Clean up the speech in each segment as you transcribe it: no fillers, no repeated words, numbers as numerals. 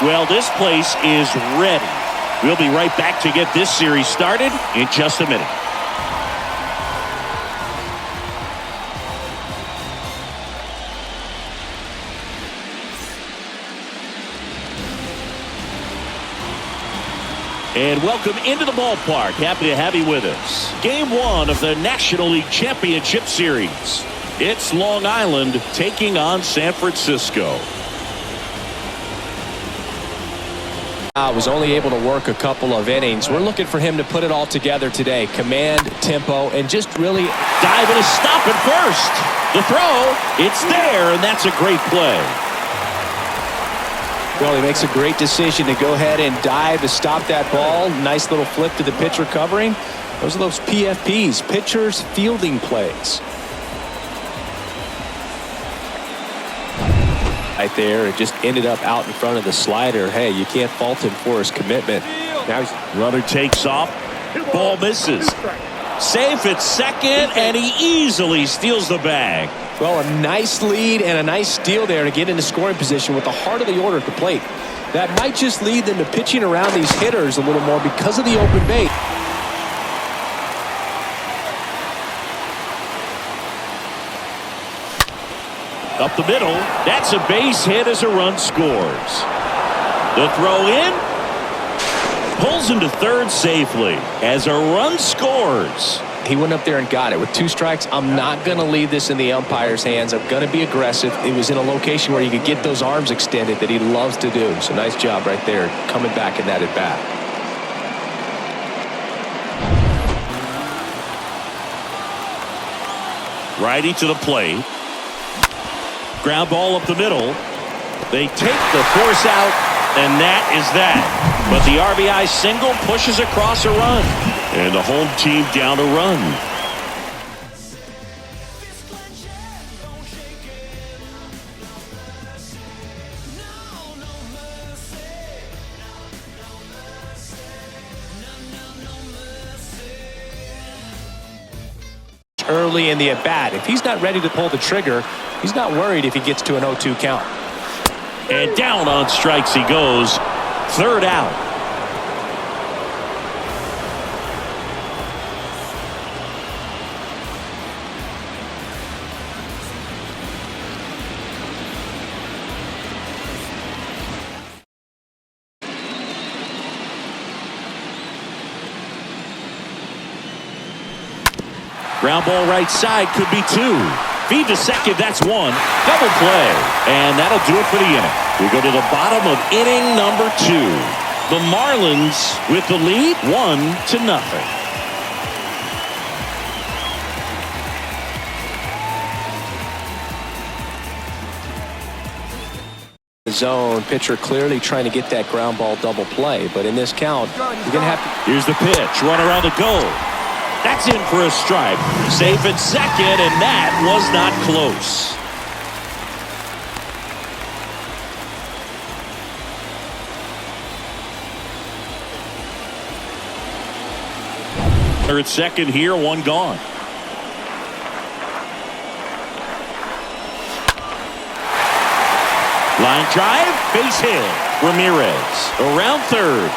Well, this place is ready. We'll be right back to get this series started in just a minute. And welcome into the ballpark. Happy to have you with us. Game 1 of the National League Championship Series. It's Long Island taking on San Francisco. Was only able to work a couple of innings. We're looking for him to put it all together today. Command, tempo, and just really dive and a stop at first. The throw, it's there, and that's a great play. Well, he makes a great decision to go ahead and dive to stop that ball. Nice little flip to the pitcher covering. Those are those PFPs, pitchers fielding plays. Right there, it just ended up out in front of the slider. Hey, you can't fault him for his commitment. Now runner takes off, ball misses. Safe at second, and he easily steals the bag. Well, a nice lead and a nice steal there to get into scoring position with the heart of the order at the plate. That might just lead them to pitching around these hitters a little more because of the open base. Up the middle, that's a base hit as a run scores. The throw in, pulls him to third safely as a run scores. He went up there and got it. With 2 strikes, I'm not going to leave this in the umpire's hands. I'm going to be aggressive. It was in a location where you could get those arms extended that he loves to do. So nice job right there coming back in that at bat. Righty to the plate. Ground ball up the middle. They take the force out, and that is that. But the RBI single pushes across a run. And the home team down a run. Early in the at-bat. If he's not ready to pull the trigger, he's not worried if he gets to an 0-2 count. And down on strikes he goes. Third out. Ground ball right side, could be 2. Feed to second, that's 1. Double play. And that'll do it for the inning. We go to the bottom of inning number 2. The Marlins with the lead, 1-0. Zone, pitcher clearly trying to get that ground ball double play. But in this count, you're going to have to. Here's the pitch, runner on the goal. That's in for a strike. Safe at second, and that was not close. Third second here, 1 gone. Line drive, base hit. Ramirez around third.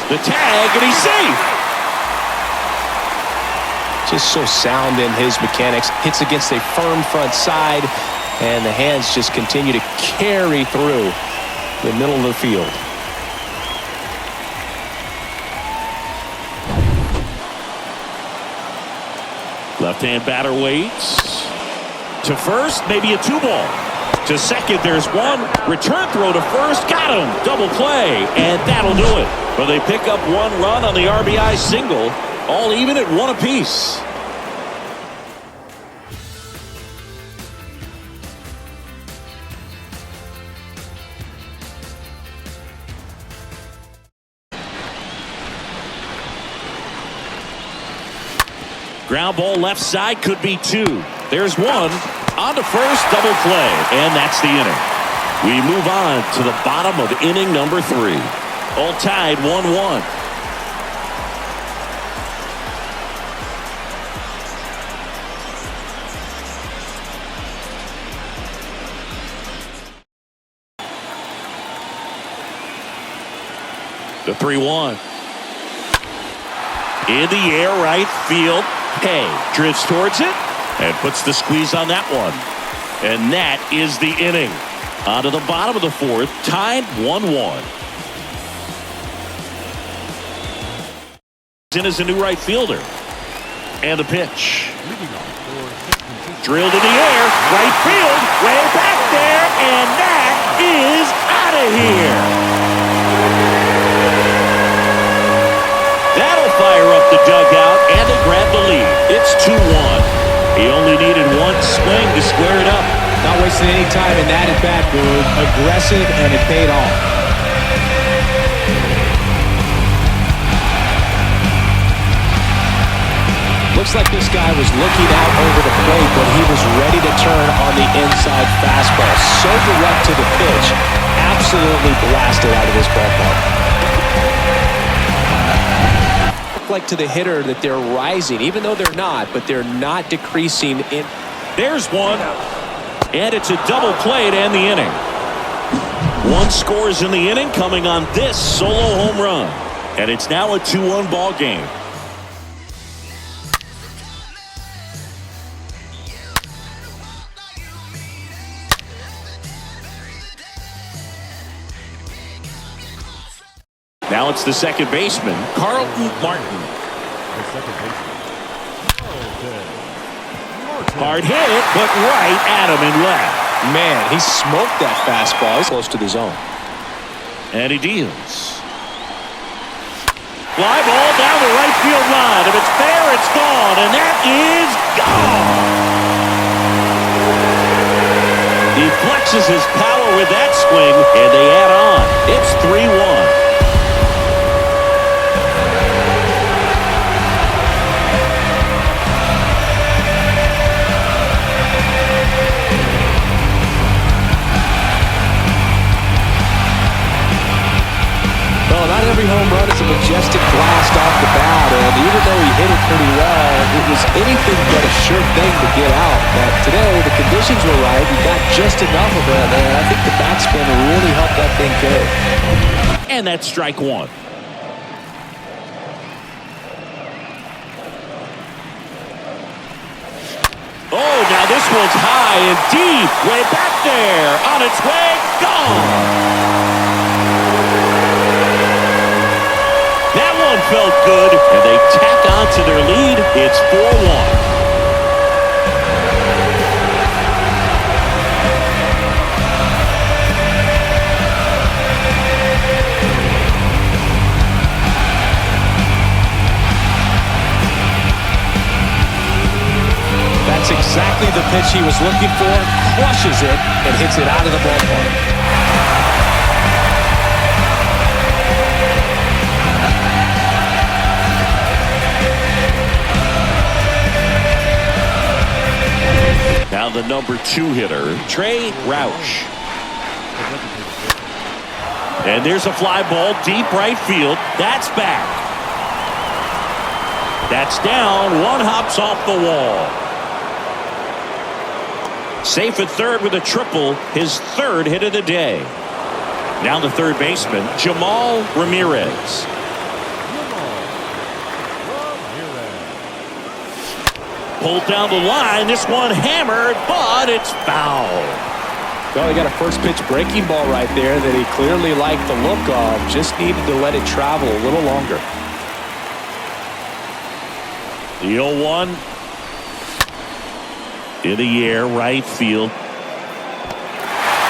The tag, and he's safe. Just so sound in his mechanics. Hits against a firm front side, and the hands just continue to carry through the middle of the field. Left-hand batter waits. To first, maybe a 2-ball. To second, there's 1. Return throw to first. Got him. Double play, and that'll do it. But they pick up 1 run on the RBI single. All even at 1 apiece. Ground ball left side, could be 2. There's 1. On to first, double play. And that's the inning. We move on to the bottom of inning number 3. All tied 1-1. The 3-1. In the air, right field. Hay drifts towards it and puts the squeeze on that one. And that is the inning. On to the bottom of the fourth, tied 1-1. In as a new right fielder. And the pitch. Drilled in the air, right field, way back there, and that is out of here. That'll fire up the dugout, and they grab the lead. It's 2-1. He only needed one swing to square it up. Not wasting any time in that at-bat, dude. Aggressive, and it paid off. Looks like this guy was looking out over the plate, but he was ready to turn on the inside fastball. So direct to the pitch. Absolutely blasted out of this ballpark. Look like to the hitter that they're rising, even though they're not, but they're not decreasing in. There's one, and it's a double play to end the inning. One scores in the inning coming on this solo home run. And it's now a 2-1 ball game. Now it's the second baseman, Carlton Martin. Hard hit, but right at him in left. Man, he smoked that fastball. He's close to the zone. And he deals. Fly ball down the right field line. If it's fair, it's gone. And that is gone. He flexes his power with that swing, and they add on. It's 3-1. Not every home run is a majestic blast off the bat, and even though he hit it pretty well, it was anything but a sure thing to get out. But today, the conditions were right. He got just enough of it, and I think the backspin really helped that thing go. And that's strike one. Oh, now this one's high and deep, way back there, on its way, gone. Felt good, and they tack on to their lead. It's 4-1. That's exactly the pitch he was looking for. Crushes it and hits it out of the ballpark. Now the number 2 hitter, Trey Rauch. And there's a fly ball deep right field. That's back. That's down. One hops off the wall. Safe at third with a triple. His third hit of the day. Now the third baseman, Jamal Ramirez. Pulled down the line. This one hammered, but it's foul. Well, he got a first pitch breaking ball right there that he clearly liked the look of. Just needed to let it travel a little longer. The 0-1. In the air, right field.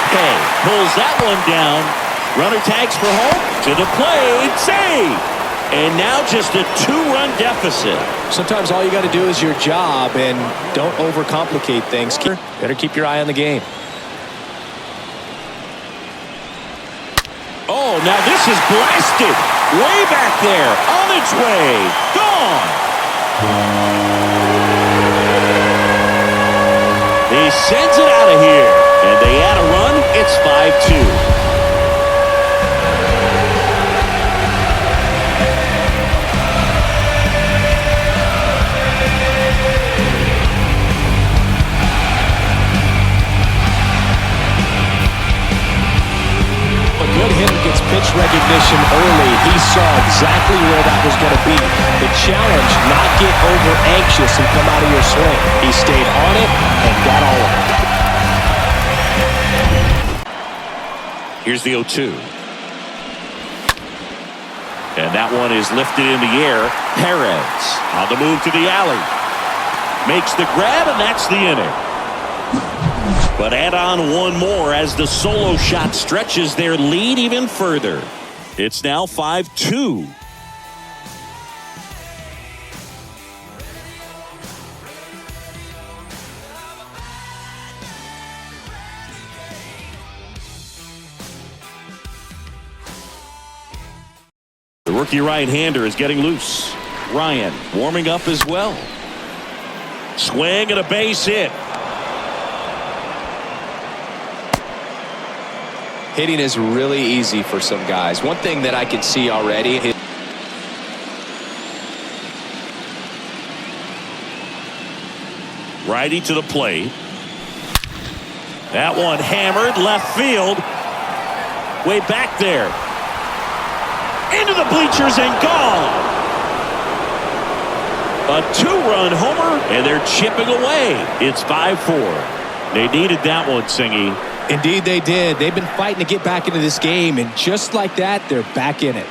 Hay pulls that one down. Runner tags for home. To the plate. Save. And now just a 2-run deficit. Sometimes all you got to do is your job and don't overcomplicate things. Better keep your eye on the game. Oh, now this is blasted. Way back there. On its way. Gone. He sends it out of here. And they add a run. It's 5-2. Good hitter gets pitched face recognition early. He saw exactly where that was going to be. The challenge, not get over anxious and come out of your swing. He stayed on it and got all of it. Here's the 0-2. And that one is lifted in the air. Perez on the move to the alley. Makes the grab, and that's the inning. But add on one more as the solo shot stretches their lead even further. It's now 5-2. The rookie right-hander is getting loose. Ryan warming up as well. Swing and a base hit. Hitting is really easy for some guys. One thing that I can see already. Righty to the plate. That one hammered left field. Way back there. Into the bleachers and gone. A two-run homer, and they're chipping away. It's 5-4. They needed that one, Singy. Indeed they did. They've been fighting to get back into this game, and just like that, they're back in it.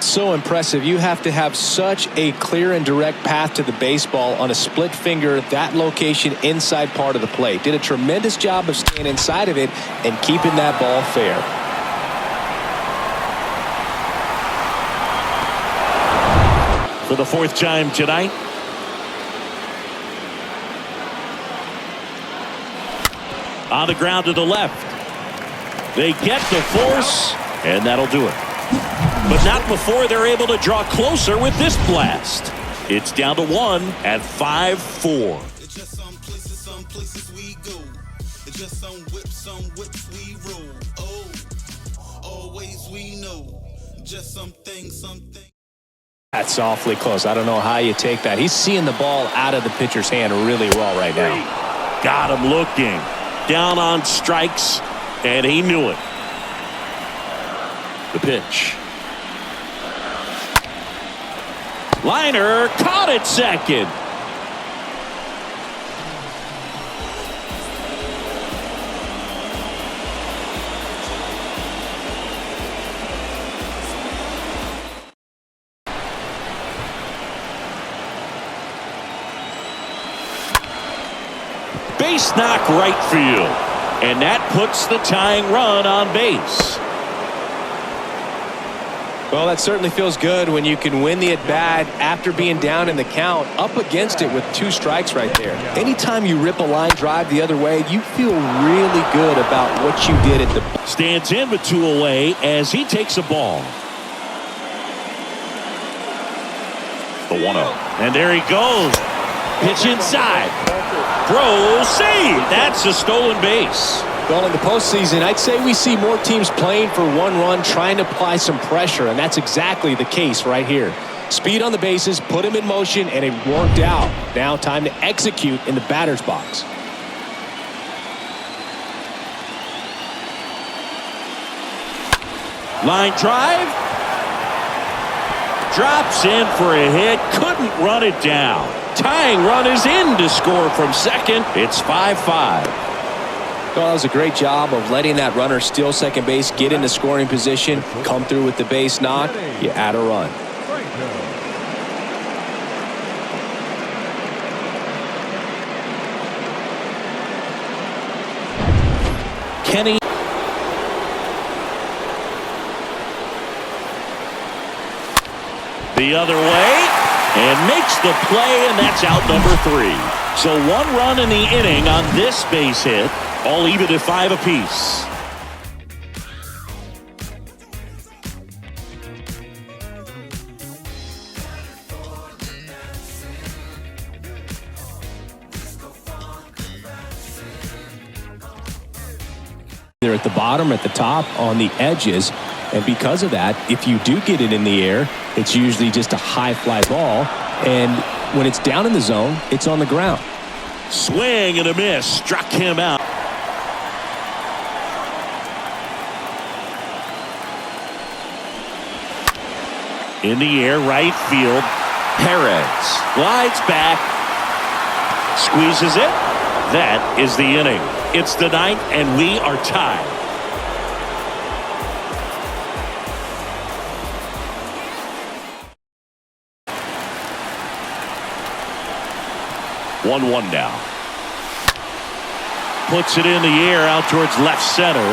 So impressive. You have to have such a clear and direct path to the baseball on a split finger, that location inside part of the plate. Did a tremendous job of staying inside of it and keeping that ball fair. For the fourth time tonight. On the ground to the left. They get the force, and that'll do it. But not before they're able to draw closer with this blast. It's down to 1 at 5-4. It's just some places we go. It's just some whips we roll. Oh, always we know. Just something. That's awfully close. I don't know how you take that. He's seeing the ball out of the pitcher's hand really well right now. Got him looking. Down on strikes, and he knew it. The pitch. Liner caught it second. Base knock right field, and that puts the tying run on base. Well, that certainly feels good when you can win the at-bat after being down in the count, up against it with 2 strikes right there. Anytime you rip a line drive the other way, you feel really good about what you did at the... Stands in with 2 away as he takes a ball. The 1-0. And there he goes. Pitch inside. Throw, save. That's a stolen base. Well, in the postseason, I'd say we see more teams playing for 1 run, trying to apply some pressure, and that's exactly the case right here. Speed on the bases, put him in motion, and it worked out. Now time to execute in the batter's box. Line drive. Drops in for a hit. Couldn't run it down. Tying run is in to score from second. It's 5-5. Well, that was a great job of letting that runner steal second base, get into scoring position, come through with the base knock. You add a run. Kenny. The other way. And makes the play, and that's out number 3. So 1 run in the inning on this base hit. All even at 5 apiece. They're at the bottom, at the top, on the edges. And because of that, if you do get it in the air, it's usually just a high fly ball. And when it's down in the zone, it's on the ground. Swing and a miss. Struck him out. In the air, right field. Perez glides back. Squeezes it. That is the inning. It's the ninth, and we are tied. One now. Puts it in the air out towards left center.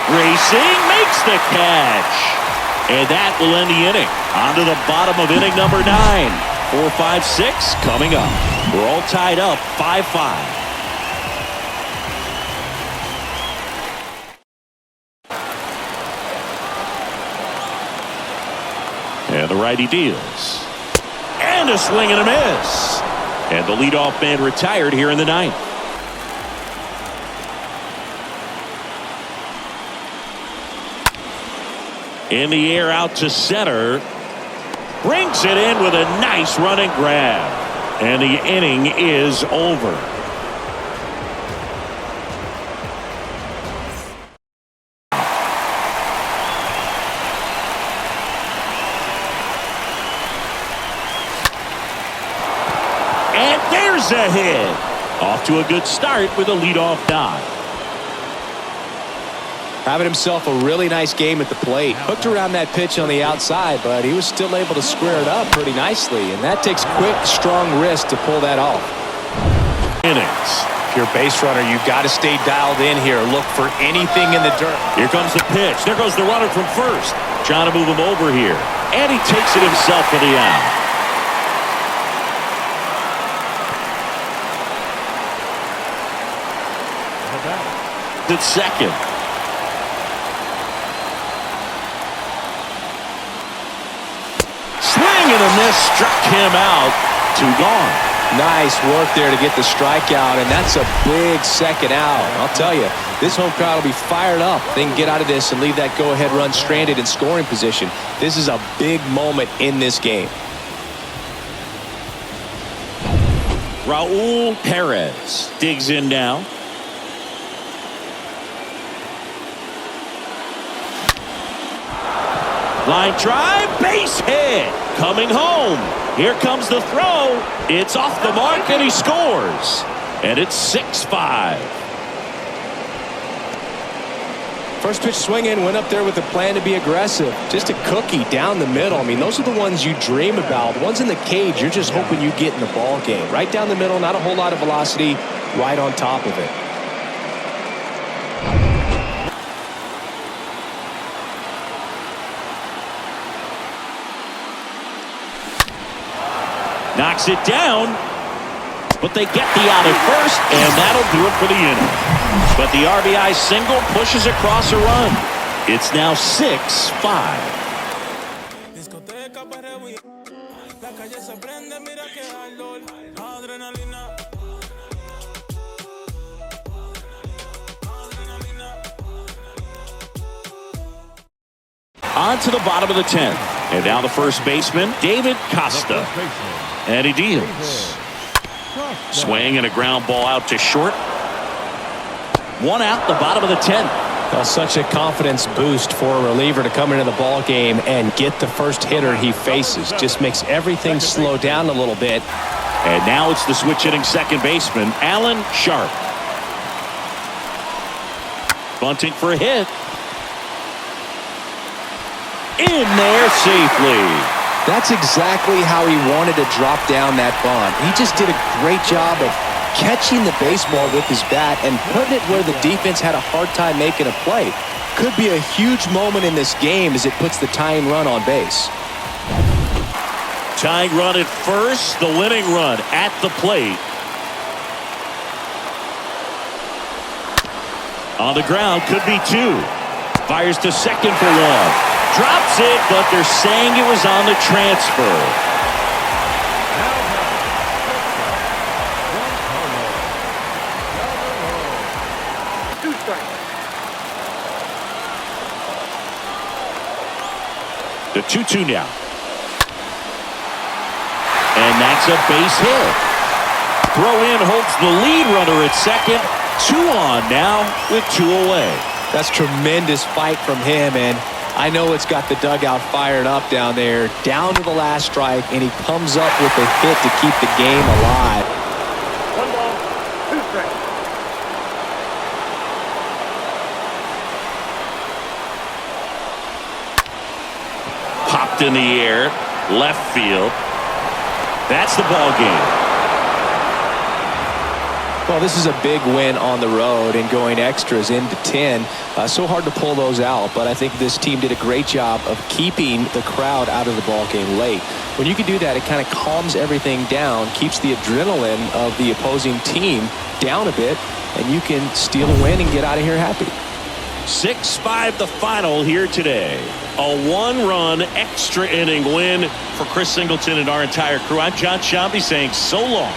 Racing, makes the catch. And that will end the inning. On to the bottom of inning number 9. 4, 5, 6 coming up. We're all tied up 5-5. And the righty deals. And a swing and a miss. And the leadoff man retired here in the 9th. In the air out to center. Brings it in with a nice running grab. And the inning is over. And there's a hit. Off to a good start with a leadoff dive. Having himself a really nice game at the plate. Hooked around that pitch on the outside, but he was still able to square it up pretty nicely. And that takes quick, strong wrist to pull that off. Innings. If you're a base runner, you've got to stay dialed in here. Look for anything in the dirt. Here comes the pitch. There goes the runner from first. Trying to move him over here. And he takes it himself for the out. At second. Swing and a miss, struck him out. 2 gone. Nice work there to get the strikeout, and that's a big second out. I'll tell you, this home crowd will be fired up. They can get out of this and leave that go-ahead run stranded in scoring position. This is a big moment in this game. Raul Perez digs in now. Line drive, base hit. Coming home. Here comes the throw. It's off the mark, and he scores. And it's 6-5. First pitch swinging, went up there with a plan to be aggressive. Just a cookie down the middle. I mean, those are the ones you dream about. The ones in the cage, you're just hoping you get in the ball game. Right down the middle, not a whole lot of velocity, right on top of it. Knocks it down, but they get the out at first, and that'll do it for the inning. But the RBI single pushes across a run. It's now 6-5. On to the bottom of the 10th. And now the first baseman, David Costa. And he deals. Swing and a ground ball out to short. 1 out, the bottom of the 10th. Well, such a confidence boost for a reliever to come into the ball game and get the first hitter he faces. Just makes everything slow down a little bit. And now it's the switch hitting second baseman, Alan Sharp. Bunting for a hit. In there safely. That's exactly how he wanted to drop down that bunt. He just did a great job of catching the baseball with his bat and putting it where the defense had a hard time making a play. Could be a huge moment in this game as it puts the tying run on base. Tying run at first, the winning run at the plate. On the ground, could be 2. Fires to second for 1. Drops it, but they're saying it was on the transfer. The 2-2 now. And that's a base hit. throw in holds the lead runner at second. 2 on now with 2 away. That's tremendous fight from him, and I know it's got the dugout fired up down there. Down to the last strike, and he comes up with a hit to keep the game alive. 1 ball, 2 strikes. Popped in the air, left field. That's the ball game. Well, this is a big win on the road and going extras into 10. So hard to pull those out, but I think this team did a great job of keeping the crowd out of the ball game late. When you can do that, it kind of calms everything down, keeps the adrenaline of the opposing team down a bit, and you can steal a win and get out of here happy. 6-5 the final here today. A 1-run extra inning win for Chris Singleton and our entire crew. I'm John Shambi saying so long.